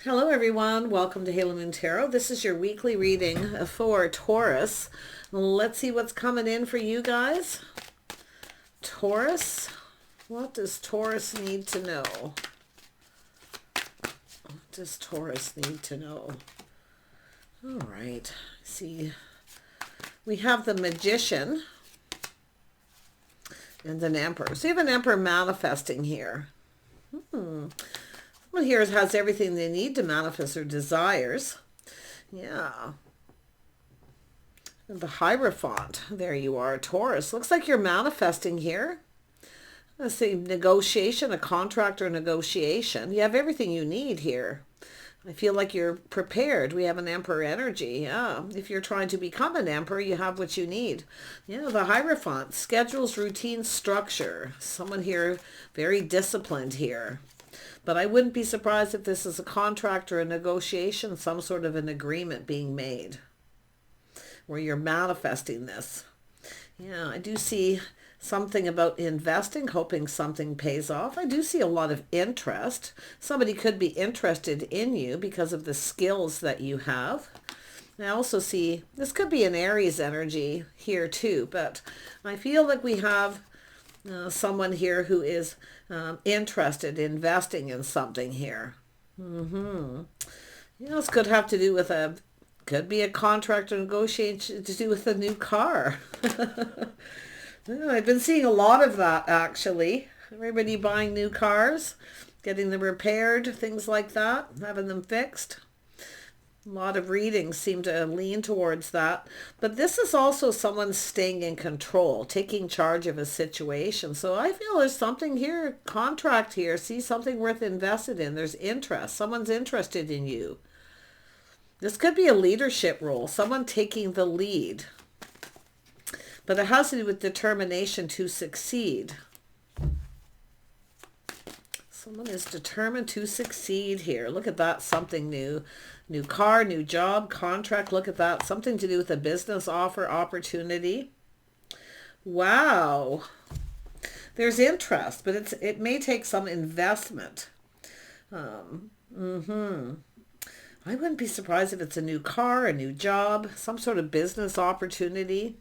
Hello everyone, welcome to Halo Moon Tarot. This is your weekly reading for Taurus. Let's see what's coming in for you guys. Taurus, what does Taurus need to know? What does Taurus need to know? All right, see, we have the Magician and an Emperor. So you have an Emperor manifesting here. Someone here has everything they need to manifest their desires. Yeah. And the Hierophant. There you are, Taurus. Looks like you're manifesting here. Let's say negotiation, a contract or negotiation. You have everything you need here. I feel like you're prepared. We have an Emperor energy. Yeah. If you're trying to become an Emperor, you have what you need. Yeah, the Hierophant. Schedules, routine, structure. Someone here very disciplined here. But I wouldn't be surprised if this is a contract or a negotiation, some sort of an agreement being made where you're manifesting this. Yeah, I do see something about investing, hoping something pays off. I do see a lot of interest. Somebody could be interested in you because of the skills that you have. I also see this could be an Aries energy here too, but I feel like we have someone here who is interested in investing in something here. This could have to do with could be a contract or negotiation to do with a new car. I've been seeing a lot of that actually. Everybody buying new cars, getting them repaired, things like that, having them fixed. A lot of readings seem to lean towards that. But this is also someone staying in control, taking charge of a situation. So I feel there's something here, contract here. See something worth invested in. There's interest. Someone's interested in you. This could be a leadership role, someone taking the lead. But it has to do with determination to succeed. Someone is determined to succeed here. Look at that, something new. New car, new job, contract. Look at that. Something to do with a business offer, opportunity. Wow. There's interest, but it may take some investment. I wouldn't be surprised if it's a new car, a new job, some sort of business opportunity.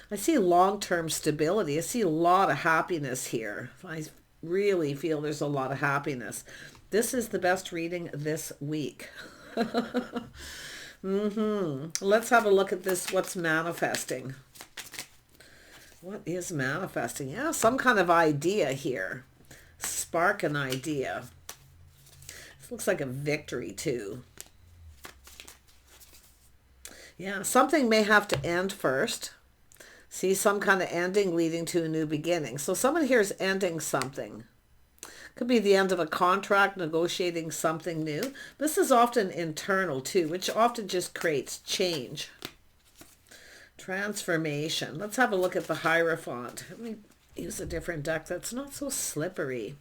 I see long-term stability. I see a lot of happiness here. I really feel there's a lot of happiness. This is the best reading this week. Let's have a look at this. What's manifesting? What is manifesting? Yeah, some kind of idea here. Spark an idea. This looks like a victory too. Yeah, something may have to end first. See, some kind of ending leading to a new beginning. So someone here is ending something. Could be the end of a contract, negotiating something new. This is often internal too, which often just creates change. Transformation. Let's have a look at the Hierophant. Let me use a different deck that's not so slippery.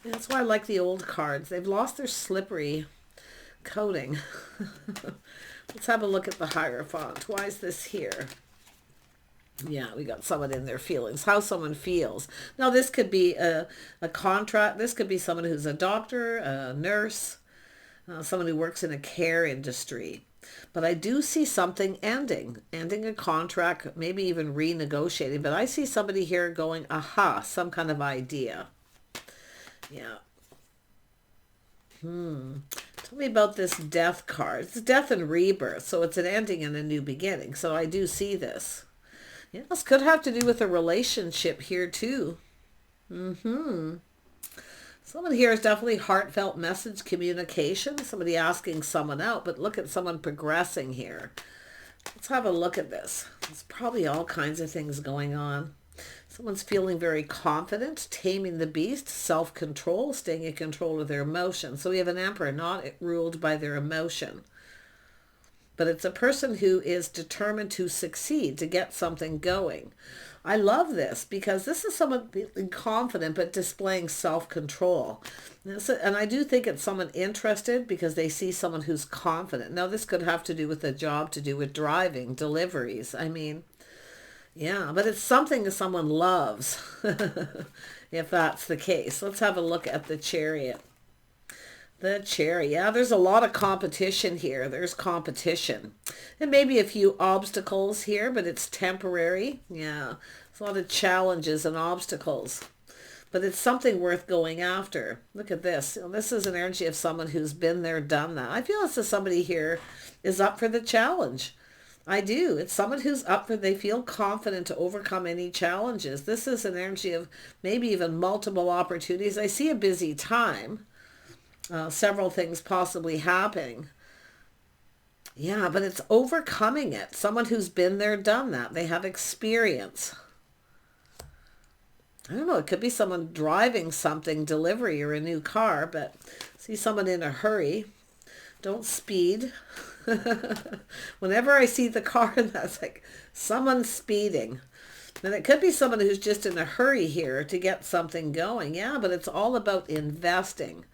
That's why I like the old cards. They've lost their slippery coating. Let's have a look at the Hierophant. Why is this here? Yeah, we got someone in their feelings, how someone feels. Now, this could be a contract. This could be someone who's a doctor, a nurse, someone who works in a care industry. But I do see something ending a contract, maybe even renegotiating. But I see somebody here going, aha, some kind of idea. Yeah. Tell me about this death card. It's death and rebirth, so it's an ending and a new beginning. So I do see this. Yeah, this could have to do with a relationship here too. Someone here is definitely heartfelt message communication. Somebody asking someone out, but look at someone progressing here. Let's have a look at this. There's probably all kinds of things going on. Someone's feeling very confident, taming the beast, self-control, staying in control of their emotions. So we have an Emperor not ruled by their emotion. But it's a person who is determined to succeed, to get something going. I love this because this is someone being confident but displaying self-control. And I do think it's someone interested because they see someone who's confident. Now, this could have to do with a job, to do with driving, deliveries. I mean, yeah, but it's something that someone loves, if that's the case. Let's have a look at the Chariot. The Cherry. Yeah, there's a lot of competition here. There's competition. And maybe a few obstacles here, but it's temporary. Yeah, there's a lot of challenges and obstacles. But it's something worth going after. Look at this. This is an energy of someone who's been there, done that. I feel as if somebody here is up for the challenge. I do. It's someone who's up for, they feel confident to overcome any challenges. This is an energy of maybe even multiple opportunities. I see a busy time. Several things possibly happening. Yeah, but it's overcoming it. Someone who's been there, done that. They have experience. I don't know, it could be someone driving something, delivery or a new car, but see someone in a hurry. Don't speed. Whenever I see the car, that's like someone speeding. And it could be someone who's just in a hurry here to get something going. Yeah, but it's all about investing.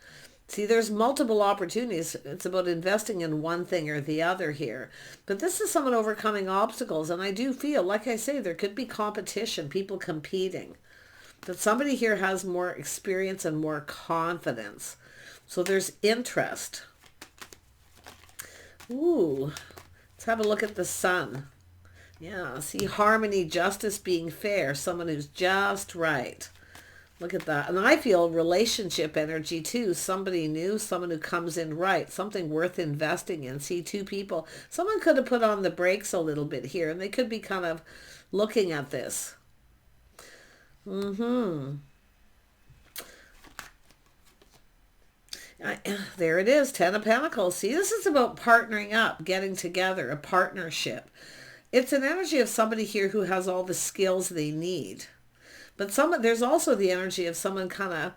See, there's multiple opportunities. It's about investing in one thing or the other here. But this is someone overcoming obstacles. And I do feel, like I say, there could be competition, people competing. But somebody here has more experience and more confidence. So there's interest. Ooh, let's have a look at the Sun. Yeah, see, harmony, justice, being fair. Someone who's just right. Look at that. And I feel relationship energy too. Somebody new, someone who comes in right, something worth investing in. See, two people. Someone could have put on the brakes a little bit here, and they could be kind of looking at this. There it is, Ten of Pentacles. See, this is about partnering up, getting together, a partnership. It's an energy of somebody here who has all the skills they need. But there's also the energy of someone kind of,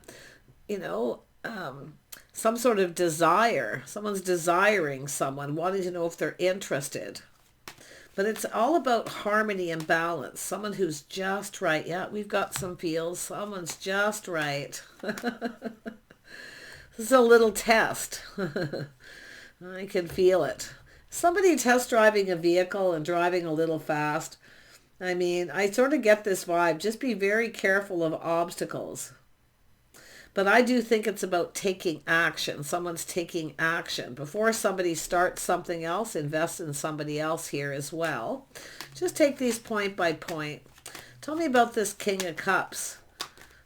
some sort of desire. Someone's desiring someone, wanting to know if they're interested. But it's all about harmony and balance. Someone who's just right. Yeah, we've got some feels. Someone's just right. This is a little test. I can feel it. Somebody test driving a vehicle and driving a little fast. I mean, I sort of get this vibe. Just be very careful of obstacles. But I do think it's about taking action. Someone's taking action. Before somebody starts something else, invest in somebody else here as well. Just take these point by point. Tell me about this King of Cups.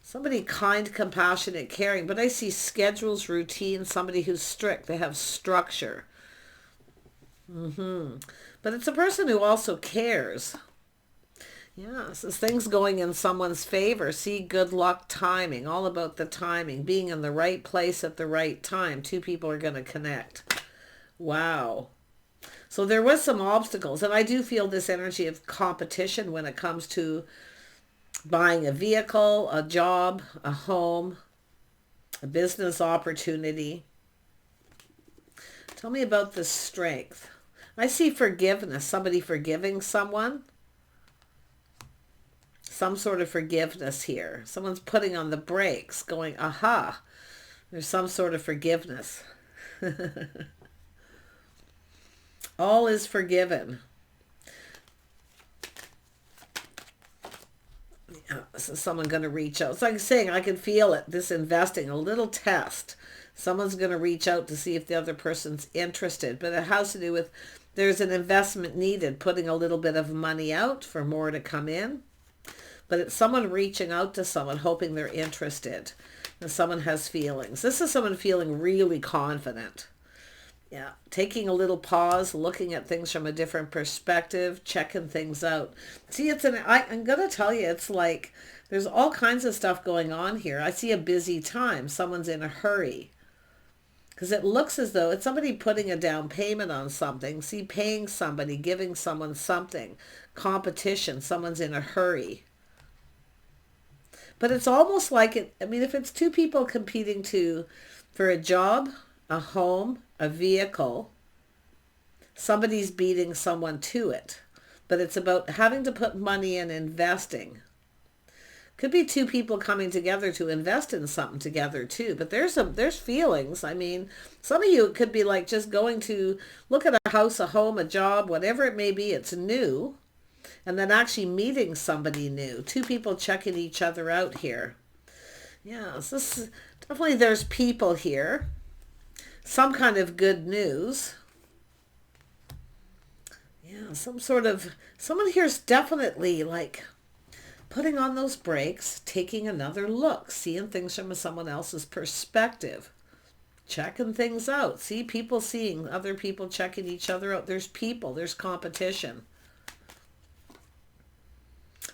Somebody kind, compassionate, caring. But I see schedules, routine, somebody who's strict. They have structure. But it's a person who also cares. Yeah, so things going in someone's favor. See, good luck, timing, all about the timing, being in the right place at the right time. Two people are going to connect. Wow. So there was some obstacles, and I do feel this energy of competition when it comes to buying a vehicle, a job, a home, a business opportunity. Tell me about the strength. I see forgiveness, somebody forgiving someone. Some sort of forgiveness here. Someone's putting on the brakes, going, aha, there's some sort of forgiveness. All is forgiven. Yeah, this is someone going to reach out. It's like saying, I can feel it, this investing, a little test. Someone's going to reach out to see if the other person's interested. But it has to do with, there's an investment needed, putting a little bit of money out for more to come in. But it's someone reaching out to someone, hoping they're interested. And someone has feelings. This is someone feeling really confident. Yeah, taking a little pause, looking at things from a different perspective, checking things out. See, I'm going to tell you, it's like there's all kinds of stuff going on here. I see a busy time. Someone's in a hurry. Because it looks as though it's somebody putting a down payment on something. See, paying somebody, giving someone something. Competition, someone's in a hurry. But it's almost like it, I mean, if it's two people competing for a job, a home, a vehicle, somebody's beating someone to it. But it's about having to put money in, investing. Could be two people coming together to invest in something together too. But there's feelings. I mean, some of you, it could be like just going to look at a house, a home, a job, whatever it may be. It's new. And then actually meeting somebody new. Two people checking each other out here. Yeah, so definitely there's people here. some kind of good news. Yeah, someone here's definitely like putting on those brakes, taking another look, seeing things from someone else's perspective, checking things out. See, people seeing other people, checking each other out. There's people, there's competition.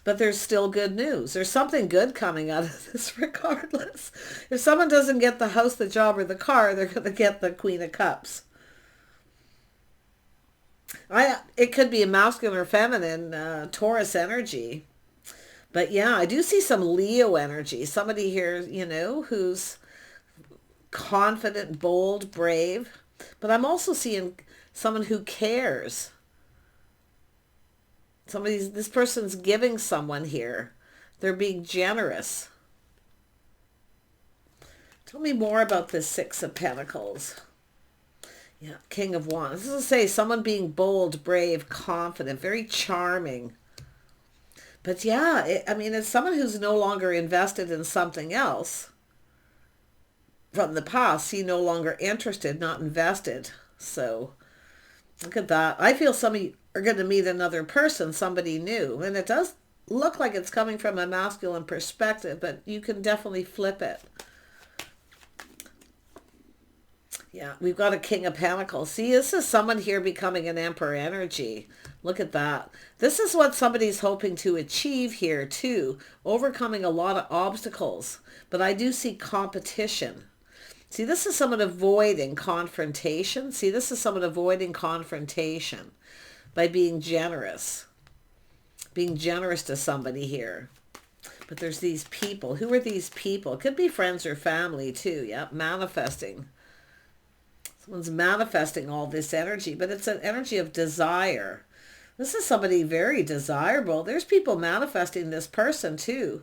But there's still good news. There's something good coming out of this regardless. If someone doesn't get the house, the job, or the car, they're going to get the Queen of Cups. It could be a masculine or feminine Taurus energy. But yeah, I do see some Leo energy. Somebody here, you know, who's confident, bold, brave. But I'm also seeing someone who cares. This person's giving someone here. They're being generous. Tell me more about this Six of Pentacles. Yeah, King of Wands. This is to say someone being bold, brave, confident, very charming. But yeah, I mean, it's someone who's no longer invested in something else from the past. See, no longer interested, not invested. So look at that. I feel some of you are going to meet another person, somebody new. And it does look like it's coming from a masculine perspective, but you can definitely flip it. Yeah, we've got a King of Pentacles. See, this is someone here becoming an Emperor energy. Look at that. This is what somebody's hoping to achieve here too. Overcoming a lot of obstacles. But I do see competition. See, this is someone avoiding confrontation. See, this is someone avoiding confrontation by being generous. Being generous to somebody here. But there's these people. Who are these people? It could be friends or family too. Yeah, manifesting. Someone's manifesting all this energy, but it's an energy of desire. This is somebody very desirable. There's people manifesting this person too.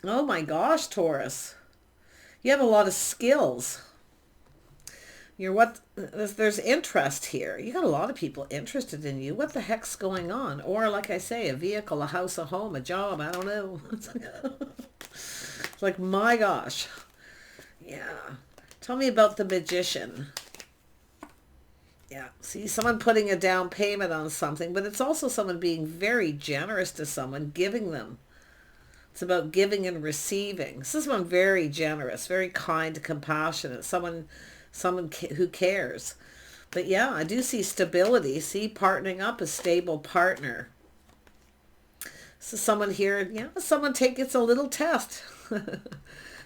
Oh my gosh, Taurus. You have a lot of skills. There's interest here. You got a lot of people interested in you. What the heck's going on? Or like I say, a vehicle, a house, a home, a job. I don't know. It's like, my gosh. Yeah. Tell me about the Magician. Yeah, see, someone putting a down payment on something, but it's also someone being very generous to someone, giving them. It's about giving and receiving. This is someone very generous, very kind, compassionate, someone who cares. But yeah, I do see stability. See, partnering up, a stable partner. So someone here, yeah, it's a little test. A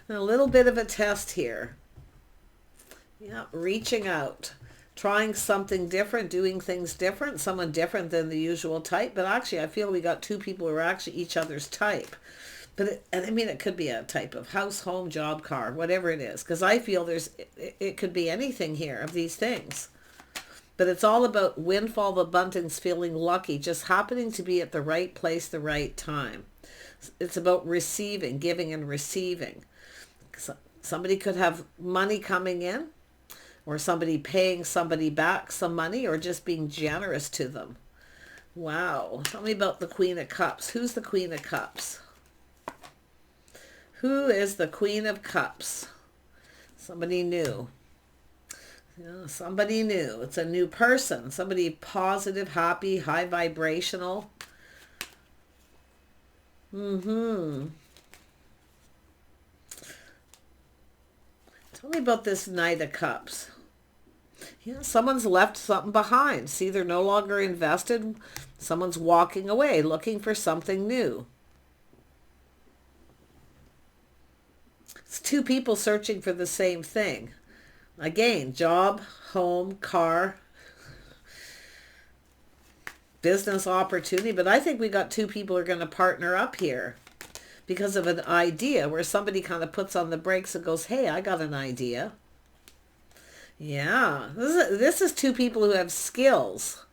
little bit of a test here. Yeah, reaching out, trying something different, doing things different, someone different than the usual type. But actually, I feel we got two people who are actually each other's type. But it could be a type of house, home, job, car, whatever it is. Because I feel it could be anything here of these things. But it's all about windfall of abundance, feeling lucky, just happening to be at the right place, the right time. It's about receiving, giving and receiving. Somebody could have money coming in, or somebody paying somebody back some money, or just being generous to them. Wow. Tell me about the Queen of Cups. Who's the Queen of Cups? Who is the Queen of Cups? Somebody new. Yeah, somebody new. It's a new person. Somebody positive, happy, high vibrational. Tell me about this Knight of Cups. Yeah, someone's left something behind. See, they're no longer invested. Someone's walking away, looking for something new. It's two people searching for the same thing. Again, job, home, car, business opportunity. But I think we got two people who are going to partner up here because of an idea where somebody kind of puts on the brakes and goes, hey, I got an idea. Yeah, this is two people who have skills.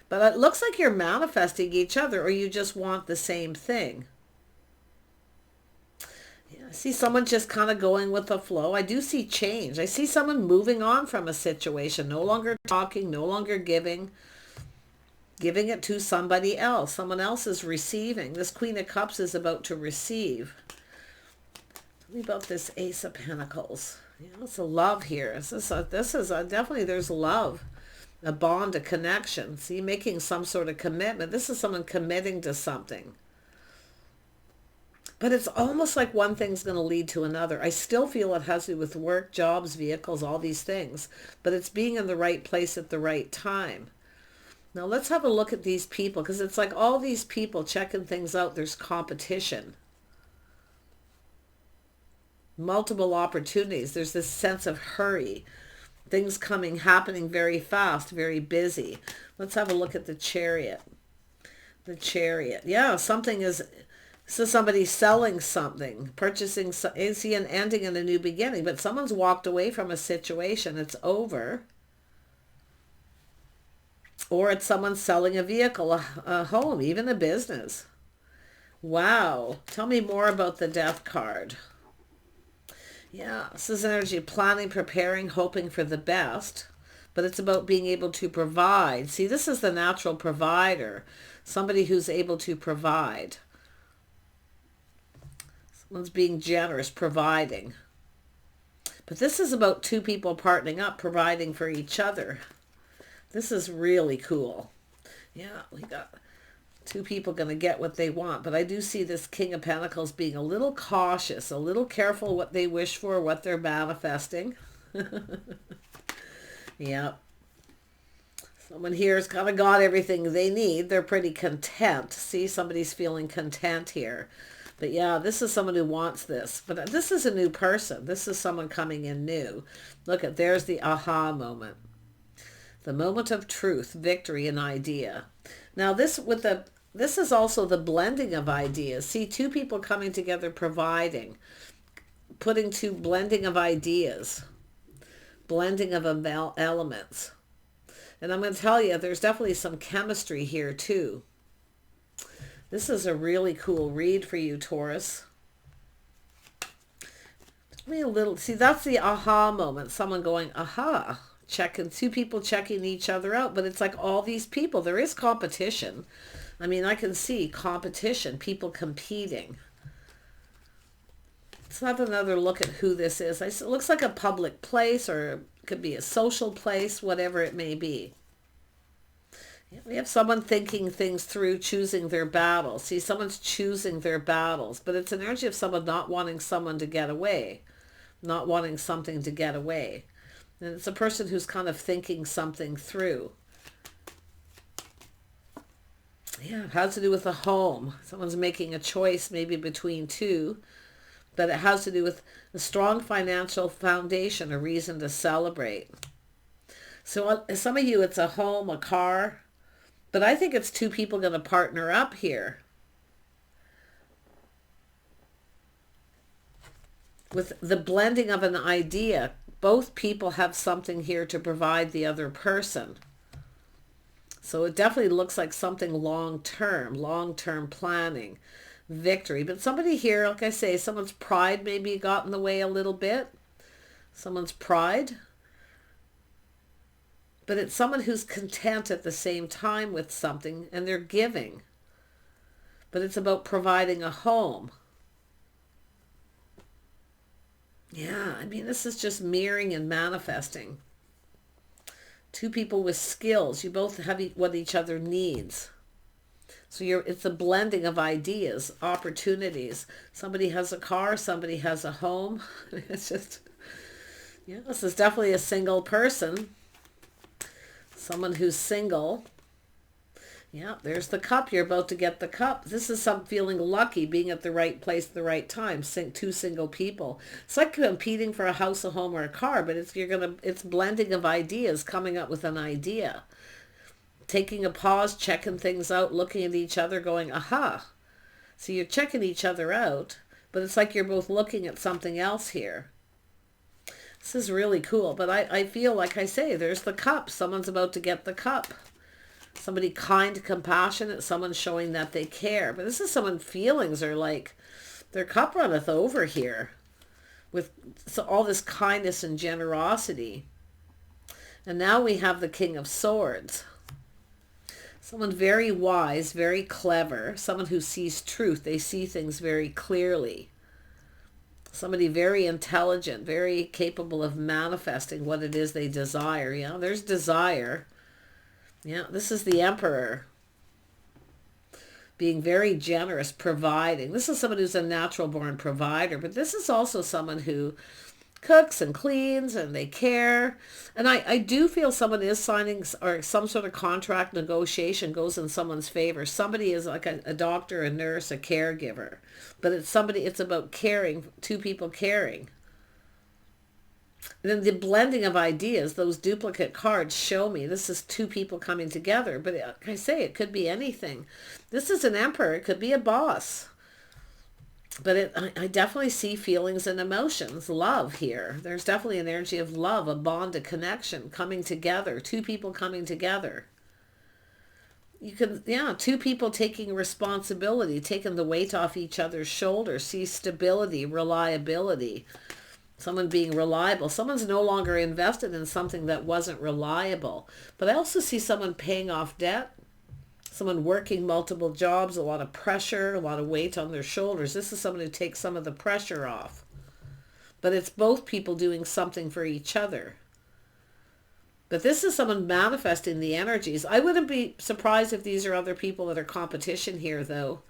But it looks like you're manifesting each other, or you just want the same thing. Yeah, I see someone just kind of going with the flow. I do see change. I see someone moving on from a situation, no longer talking, no longer giving it to somebody else. Someone else is receiving. This Queen of Cups is about to receive. Tell me about this Ace of Pentacles. Yeah, it's a love here. Definitely there's love, a bond, a connection. See, making some sort of commitment. This is someone committing to something. But it's almost like one thing's going to lead to another. I still feel it has to do with work, jobs, vehicles, all these things. But it's being in the right place at the right time. Now let's have a look at these people, because it's like all these people checking things out. There's competition. Multiple opportunities. There's this sense of hurry. Things happening very fast, very busy. Let's have a look at the Chariot. The Chariot. Yeah, something is... So somebody's selling something, purchasing, is he an ending and a new beginning? But someone's walked away from a situation. It's over. Or it's someone selling a vehicle, a home, even a business. Wow. Tell me more about the Death card. Yeah, this is energy planning, preparing, hoping for the best. But it's about being able to provide. See, this is the natural provider. Somebody who's able to provide. Someone's being generous, providing. But this is about two people partnering up, providing for each other. This is really cool. Yeah, we got two people going to get what they want. But I do see this King of Pentacles being a little cautious, a little careful what they wish for, what they're manifesting. Yeah. Someone here has kind of got everything they need. They're pretty content. See, somebody's feeling content here. But yeah, this is someone who wants this. But this is a new person. This is someone coming in new. Look at, there's the aha moment. The moment of truth, victory, and idea. Now this is also the blending of ideas. See, two people coming together, providing, blending of ideas, blending of elements. And I'm going to tell you, there's definitely some chemistry here too. This is a really cool read for you, Taurus. See, that's the aha moment. Someone going, aha. Two people checking each other out. But it's like all these people, there is competition. I mean, I can see competition, people competing. Let's have another look at who this is. It looks like a public place, or it could be a social place, whatever it may be. We have someone thinking things through, choosing their battles. See, someone's choosing their battles, but it's an energy of someone not wanting someone to get away, not wanting something to get away. And it's a person who's kind of thinking something through. Yeah, it has to do with a home. Someone's making a choice maybe between two, but it has to do with a strong financial foundation, a reason to celebrate. So some of you, it's a home, a car. But I think it's two people going to partner up here. With the blending of an idea, both people have something here to provide the other person. So it definitely looks like something long-term planning, victory. But somebody here, like I say, someone's pride maybe got in the way a little bit. Someone's pride. But it's someone who's content at the same time with something, and they're giving. But it's about providing a home. Yeah, I mean, this is just mirroring and manifesting. Two people with skills. You both have what each other needs. So it's a blending of ideas, opportunities. Somebody has a car, somebody has a home. It's just, yeah, this is definitely a single person. Someone who's single. Yeah, there's the cup. You're about to get the cup. This is some feeling lucky, being at the right place at the right time. Two single people. It's like competing for a house, a home, or a car, but it's blending of ideas, coming up with an idea. Taking a pause, checking things out, looking at each other, going, aha. So you're checking each other out, but it's like you're both looking at something else here. This is really cool, but I feel, like I say, there's the cup. Someone's about to get the cup. Somebody kind, compassionate, someone showing that they care. But this is someone feelings are like, their cup runneth over here with all this kindness and generosity. And now we have the King of Swords. Someone very wise, very clever, someone who sees truth. They see things very clearly. Somebody very intelligent, very capable of manifesting what it is they desire. Yeah, there's desire. Yeah, this is the Emperor. Being very generous, providing. This is someone who's a natural born provider, but this is also someone who cooks and cleans and they care. And I do feel someone is signing, or some sort of contract negotiation goes in someone's favor. Somebody is like a doctor, a nurse, a caregiver. But it's somebody, it's about caring, two people caring. And then the blending of ideas, those duplicate cards show me this is two people coming together. But like I say, it could be anything. This is an emperor. It could be a boss. But I definitely see feelings and emotions, love here. There's definitely an energy of love, a bond, a connection, coming together, two people coming together. You can, yeah, two people taking responsibility, taking the weight off each other's shoulders, see stability, reliability. Someone being reliable. Someone's no longer invested in something that wasn't reliable. But I also see someone paying off debt. Someone working multiple jobs, a lot of pressure, a lot of weight on their shoulders. This is someone who takes some of the pressure off. But it's both people doing something for each other. But this is someone manifesting the energies. I wouldn't be surprised if these are other people that are competition here, though.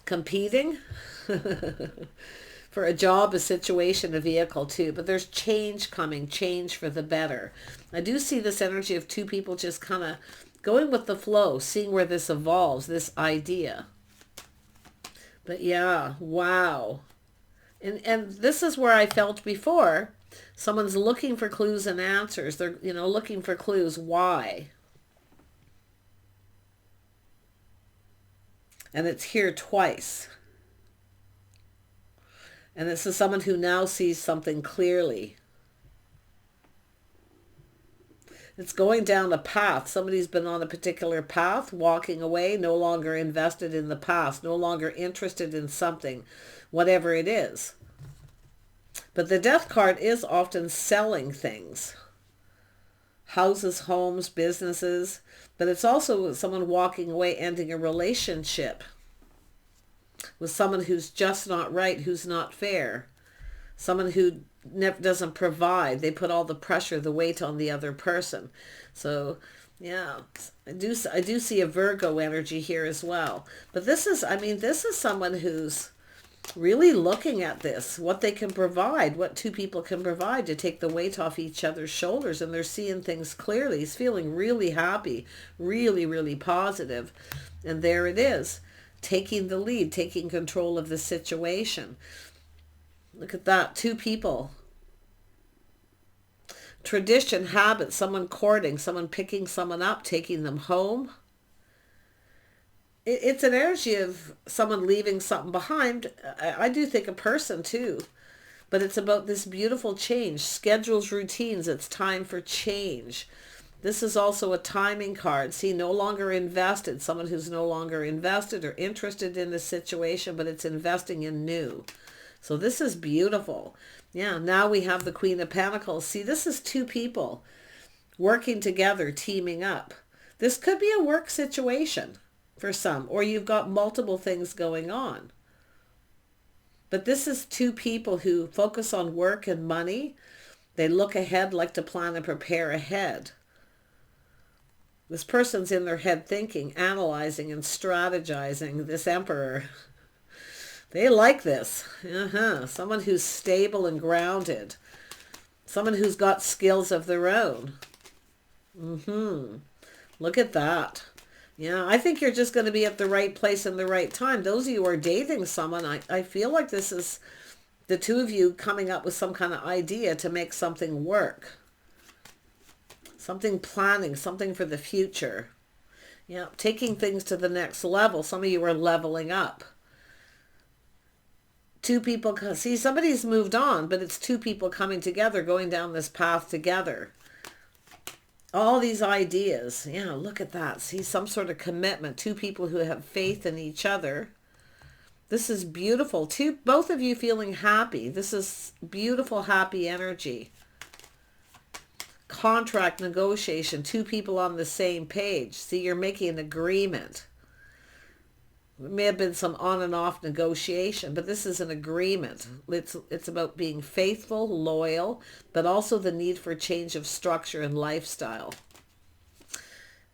Competing for a job, a situation, a vehicle, too. But there's change coming, change for the better. I do see this energy of two people just kind of going with the flow, seeing where this evolves, this idea. But yeah, wow. And this is where I felt before. Someone's looking for clues and answers. They're, looking for clues. Why? And it's here twice. And this is someone who now sees something clearly. It's going down a path. Somebody's been on a particular path, walking away, no longer invested in the past, no longer interested in something, whatever it is. But the Death card is often selling things. Houses, homes, businesses. But it's also someone walking away, ending a relationship with someone who's just not right, who's not fair. Someone who doesn't provide. They put all the pressure, the weight on the other person. So yeah, I do see a Virgo energy here as well. But this is someone who's really looking at this, what they can provide, what two people can provide to take the weight off each other's shoulders, and they're seeing things clearly. He's feeling really happy, really, really positive. And there it is, taking the lead, taking control of the situation. Look at that, two people. Tradition, habit, someone courting, someone picking someone up, taking them home. It's an energy of someone leaving something behind. I do think a person too. But it's about this beautiful change. Schedules, routines, it's time for change. This is also a timing card. See, no longer invested. Someone who's no longer invested or interested in the situation, but it's investing in new. So this is beautiful. Yeah, now we have the Queen of Pentacles. See, this is two people working together, teaming up. This could be a work situation for some, or you've got multiple things going on. But this is two people who focus on work and money. They look ahead, like to plan and prepare ahead. This person's in their head thinking, analyzing, and strategizing. This Emperor. They like this. Someone who's stable and grounded. Someone who's got skills of their own. Look at that. Yeah, I think you're just going to be at the right place in the right time. Those of you who are dating someone, I feel like this is the two of you coming up with some kind of idea to make something work. Something planning, something for the future. Yeah, taking things to the next level. Some of you are leveling up. Two people, see, somebody's moved on, but it's two people coming together, going down this path together. All these ideas. Yeah, look at that. See, some sort of commitment. Two people who have faith in each other. This is beautiful. Both of you feeling happy. This is beautiful, happy energy. Contract negotiation. Two people on the same page. See, you're making an agreement. may have been some on and off negotiation, but this is an agreement. It's about being faithful, loyal, but also the need for change of structure and lifestyle.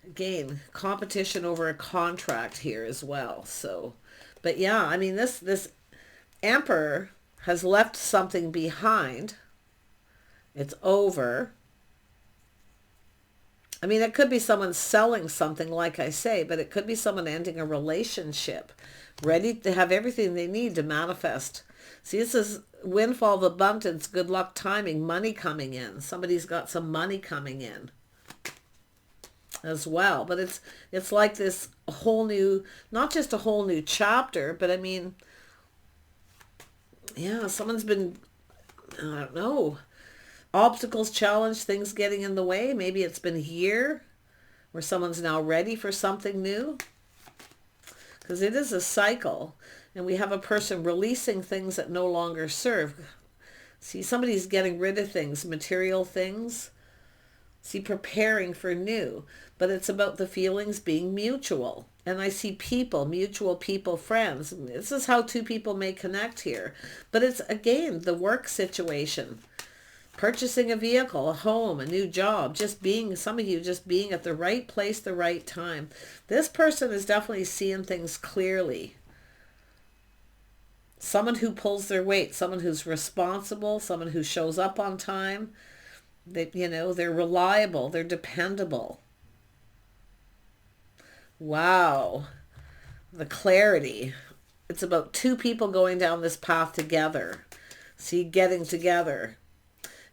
Again, competition over a contract here as well. So, but yeah, I mean, this Emperor has left something behind. It's over. I mean, it could be someone selling something, like I say, but it could be someone ending a relationship, ready to have everything they need to manifest. See, this is windfall of abundance, good luck timing, money coming in. Somebody's got some money coming in as well. But it's like this whole new, not just a whole new chapter, but I mean, yeah, someone's been, I don't know, obstacles, challenge, things getting in the way. Maybe it's been a year where someone's now ready for something new. Because it is a cycle. And we have a person releasing things that no longer serve. See, somebody's getting rid of things, material things. See, preparing for new. But it's about the feelings being mutual. And I see people, mutual people, friends. This is how two people may connect here. But it's, again, the work situation. Purchasing a vehicle, a home, a new job, just being, some of you just being at the right place, the right time. This person is definitely seeing things clearly. Someone who pulls their weight, someone who's responsible, someone who shows up on time. That, you know, they're reliable, they're dependable. Wow. The clarity. It's about two people going down this path together. See, getting together.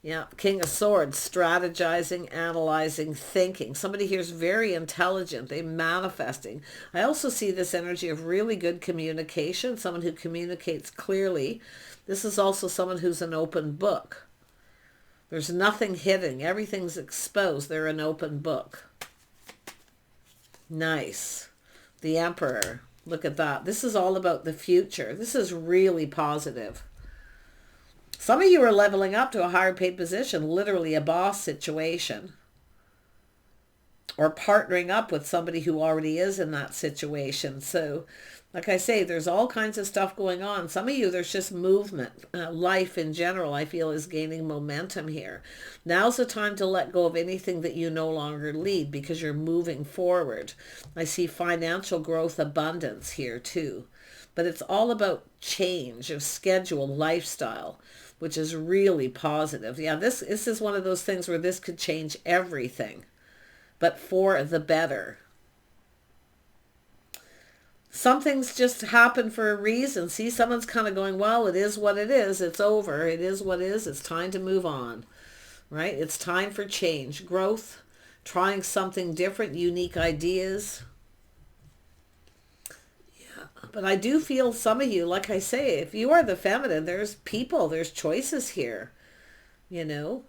Yeah, King of Swords, strategizing, analyzing, thinking. Somebody here is very intelligent. They're manifesting. I also see this energy of really good communication, someone who communicates clearly. This is also someone who's an open book. There's nothing hidden. Everything's exposed. They're an open book. Nice. The Emperor. Look at that. This is all about the future. This is really positive. Some of you are leveling up to a higher paid position, literally a boss situation. Or partnering up with somebody who already is in that situation. So, like I say, there's all kinds of stuff going on. Some of you, there's just movement. Life in general, I feel, is gaining momentum here. Now's the time to let go of anything that you no longer lead because you're moving forward. I see financial growth, abundance here too. But it's all about change of schedule, lifestyle, which is really positive. Yeah, this is one of those things where this could change everything, but for the better. Some things just happen for a reason. See, someone's kind of going, well, it is what it is. It's over. It is what it is. It's time to move on, right? It's time for change, growth, trying something different, unique ideas. But I do feel some of you, like I say, if you are the feminine, there's people, there's choices here. You know,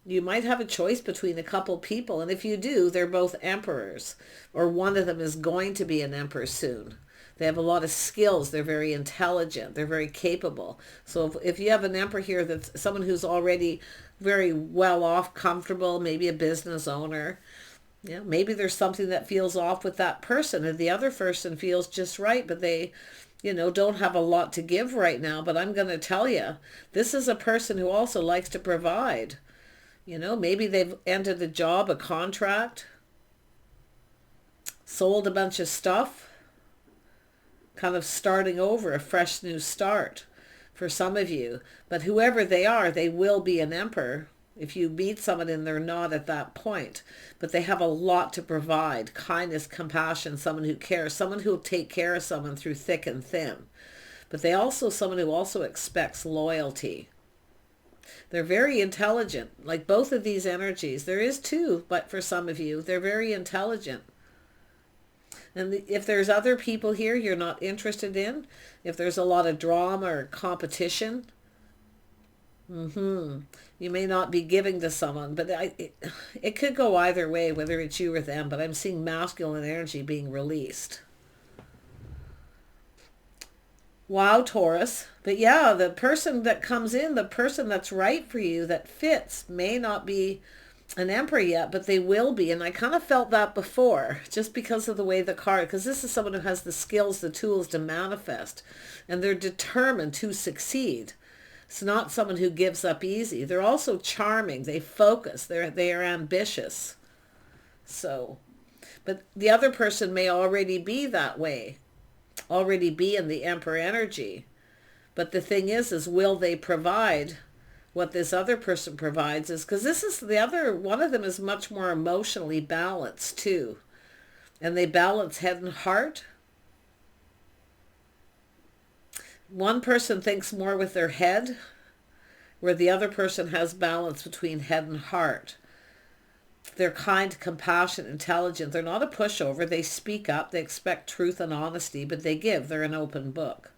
you might have a choice between a couple people. And if you do, they're both emperors. Or one of them is going to be an emperor soon. They have a lot of skills. They're very intelligent. They're very capable. So if you have an emperor here, that's someone who's already very well off, comfortable, maybe a business owner. Yeah, maybe there's something that feels off with that person and the other person feels just right, but they, you know, don't have a lot to give right now. But I'm going to tell you, this is a person who also likes to provide. You know, maybe they've ended a job, a contract, sold a bunch of stuff, kind of starting over, a fresh new start for some of you. But whoever they are, they will be an emperor. If you meet someone and they're not at that point, but they have a lot to provide, kindness, compassion, someone who cares, someone who will take care of someone through thick and thin. But they also, someone who also expects loyalty. They're very intelligent, like both of these energies. There is two, but for some of you, they're very intelligent. And if there's other people here you're not interested in, if there's a lot of drama or competition, you may not be giving to someone, but it could go either way, whether it's you or them, but I'm seeing masculine energy being released. Wow, Taurus. But yeah, the person that comes in, the person that's right for you, that fits, may not be an emperor yet, but they will be. And I kind of felt that before, just because of the way the card, because this is someone who has the skills, the tools to manifest, and they're determined to succeed. It's not someone who gives up easy. They're also charming. They focus. They are ambitious. So, but the other person may already be that way, already be in the emperor energy. But the thing is will they provide what this other person provides? Is because this is the other, one of them is much more emotionally balanced too. And they balance head and heart. One person thinks more with their head, where the other person has balance between head and heart. They're kind, compassionate, intelligent. They're not a pushover. They speak up. They expect truth and honesty, but they give. They're an open book.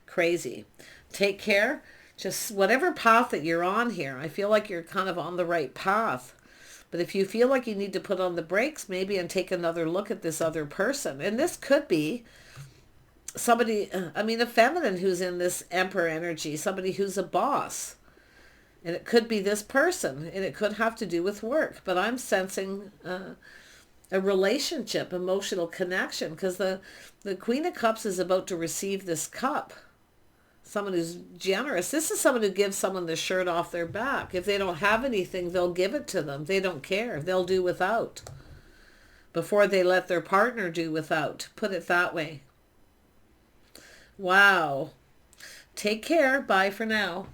Crazy. Take care. Just whatever path that you're on here, I feel like you're kind of on the right path. But if you feel like you need to put on the brakes, maybe, and take another look at this other person. And this could be somebody, I mean, a feminine who's in this emperor energy, somebody who's a boss. And it could be this person, and it could have to do with work. But I'm sensing a relationship, emotional connection, because the Queen of Cups is about to receive this cup. Someone who's generous. This is someone who gives someone the shirt off their back. If they don't have anything, they'll give it to them. They don't care. They'll do without before they let their partner do without. Put it that way. Wow. Take care. Bye for now.